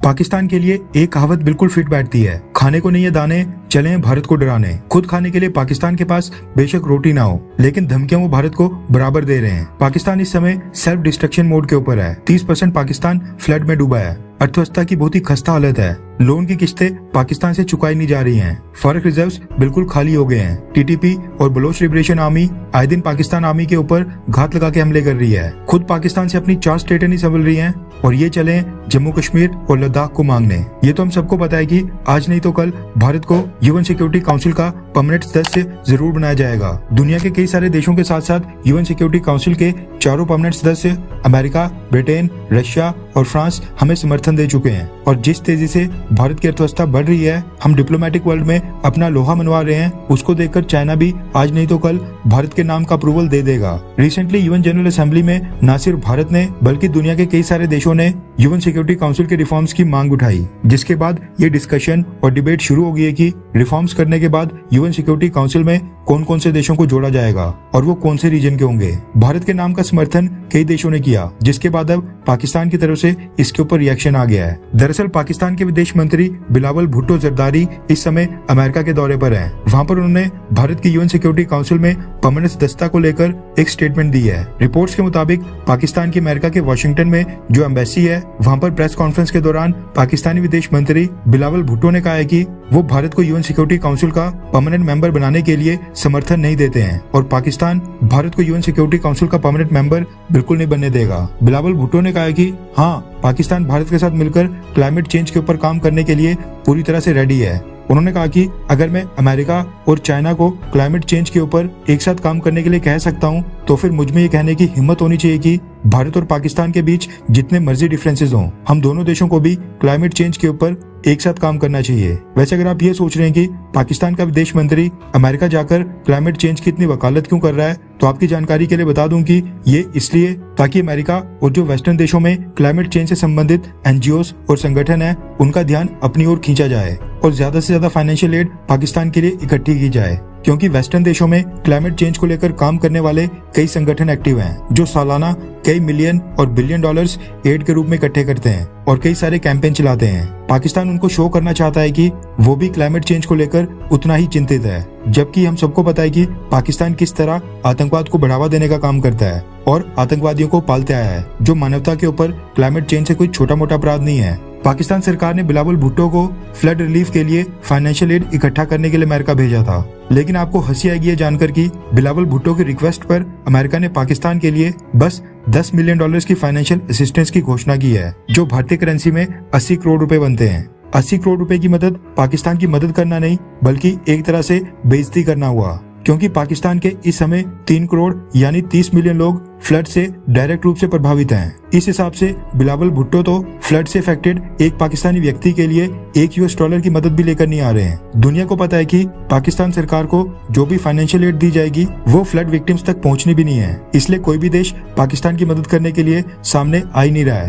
पाकिस्तान के लिए एक कहावत बिल्कुल फिट बैठती है, खाने को नहीं है दाने, चले हैं भारत को डराने। खुद खाने के लिए पाकिस्तान के पास बेशक रोटी ना हो, लेकिन धमकियां वो भारत को बराबर दे रहे हैं। पाकिस्तान इस समय सेल्फ डिस्ट्रक्शन मोड के ऊपर है। 30% पाकिस्तान फ्लड में डूबा है। अर्थव्यवस्था की बहुत ही खस्ता हालत है। लोन की किस्तें पाकिस्तान से चुकाई नहीं जा रही हैं। फॉरेक्स रिजर्व्स बिल्कुल खाली हो गए हैं। टीटीपी और बलोच लिबरेशन आर्मी आए दिन पाकिस्तान आर्मी के ऊपर घात लगा के हमले कर रही है। खुद पाकिस्तान से अपनी 4 स्टेटें नहीं संभल रही हैं और ये चले जम्मू कश्मीर और लद्दाख को मांगने। ये तो हम सबको पता है कि आज नहीं तो कल भारत को यूएन सिक्योरिटी काउंसिल का परमानेंट सदस्य जरूर बनाया जाएगा। दुनिया के कई सारे देशों के साथ साथ यूएन सिक्योरिटी काउंसिल के 4 परमानेंट सदस्य अमेरिका, ब्रिटेन, रशिया और फ्रांस हमें समर्थन दे चुके हैं। और जिस तेजी से भारत की अर्थव्यवस्था बढ़ रही है, हम डिप्लोमेटिक वर्ल्ड में अपना लोहा मनवा रहे हैं, उसको देखकर चाइना भी आज नहीं तो कल भारत के नाम का अप्रूवल दे देगा। रिसेंटली यूएन जनरल असेंबली में न सिर्फ भारत ने बल्कि दुनिया के कई सारे देशों ने यूएन सिक्योरिटी काउंसिल के रिफॉर्म्स की मांग उठाई, जिसके बाद ये डिस्कशन और डिबेट शुरू हो गई है कि रिफॉर्म्स करने के बाद यूएन सिक्योरिटी काउंसिल में कौन कौन से देशों को जोड़ा जाएगा और वो कौन से रीजन के होंगे। भारत के नाम का समर्थन कई देशों ने किया, जिसके बाद अब पाकिस्तान की तरफ से इसके ऊपर रिएक्शन आ गया है। दरअसल पाकिस्तान के विदेश मंत्री बिलावल भुट्टो जरदारी इस समय अमेरिका के दौरे पर हैं। वहां पर उन्होंने भारत की यूएन सिक्योरिटी काउंसिल में परमानेंट सदस्यता को लेकर एक स्टेटमेंट दी है। रिपोर्ट्स के मुताबिक पाकिस्तान की अमेरिका के वाशिंगटन में जो एम्बेसी है, वहां पर प्रेस कॉन्फ्रेंस के दौरान पाकिस्तानी विदेश मंत्री बिलावल भुट्टो ने कहा है कि वो भारत को यूएन सिक्योरिटी काउंसिल का परमानेंट मेंबर बनाने के लिए समर्थन नहीं देते हैं और पाकिस्तान भारत को यूएन सिक्योरिटी काउंसिल का परमानेंट मेंबर बिल्कुल नहीं बनने देगा। बिलावल भुट्टो ने कहा कि हाँ, पाकिस्तान भारत के साथ मिलकर क्लाइमेट चेंज के ऊपर काम करने के लिए पूरी तरह से रेडी है। उन्होंने कहा कि अगर मैं अमेरिका और चाइना को क्लाइमेट चेंज के ऊपर एक साथ काम करने के लिए कह सकता हूं, तो फिर मुझ में ये कहने की हिम्मत होनी चाहिए कि भारत और पाकिस्तान के बीच जितने मर्जी डिफरेंसेस हों, हम दोनों देशों को भी क्लाइमेट चेंज के ऊपर एक साथ काम करना चाहिए। वैसे अगर आप ये सोच रहे हैं कि पाकिस्तान का विदेश मंत्री अमेरिका जाकर क्लाइमेट चेंज की इतनी वकालत क्यों कर रहा है, तो आपकी जानकारी के लिए बता दूं कि ये इसलिए ताकि अमेरिका और जो वेस्टर्न देशों में क्लाइमेट चेंज से संबंधित एनजीओस और संगठन है, उनका ध्यान अपनी ओर खींचा जाए और ज्यादा से ज्यादा फाइनेंशियल एड पाकिस्तान के लिए इकट्ठी की जाए, क्योंकि वेस्टर्न देशों में क्लाइमेट चेंज को लेकर काम करने वाले कई संगठन एक्टिव हैं, जो सालाना कई मिलियन और बिलियन डॉलर्स एड के रूप में इकट्ठे करते हैं और कई सारे कैंपेन चलाते हैं। पाकिस्तान उनको शो करना चाहता है कि वो भी क्लाइमेट चेंज को लेकर उतना ही चिंतित है, जबकि हम सबको पता है कि पाकिस्तान किस तरह आतंकवाद को बढ़ावा देने का काम करता है और आतंकवादियों को पालते आया है, जो मानवता के ऊपर क्लाइमेट चेंज से कोई छोटा मोटा अपराध नहीं है। पाकिस्तान सरकार ने बिलावल भुट्टो को फ्लड रिलीफ के लिए फाइनेंशियल एड इकट्ठा करने के लिए अमेरिका भेजा था, लेकिन आपको हंसी आएगी ये जानकर कि बिलावल भुट्टो की रिक्वेस्ट पर अमेरिका ने पाकिस्तान के लिए बस $10 मिलियन की फाइनेंशियल असिस्टेंस की घोषणा की है, जो भारतीय करेंसी में 80 करोड़ रुपए बनते हैं। 80 करोड़ रुपए की मदद पाकिस्तान की मदद करना नहीं, बल्कि एक तरह से बेइज्जती करना हुआ, क्योंकि पाकिस्तान के इस समय 3 करोड़ यानी 30 मिलियन लोग फ्लड से डायरेक्ट रूप से प्रभावित हैं। इस हिसाब से बिलावल भुट्टो तो फ्लड से अफेक्टेड एक पाकिस्तानी व्यक्ति के लिए $1 की मदद भी लेकर नहीं आ रहे हैं। दुनिया को पता है कि पाकिस्तान सरकार को जो भी फाइनेंशियल एड दी जाएगी वो फ्लड विक्टिम्स तक पहुंचनी भी नहीं है, इसलिए कोई भी देश पाकिस्तान की मदद करने के लिए सामने आ ही नहीं रहा है।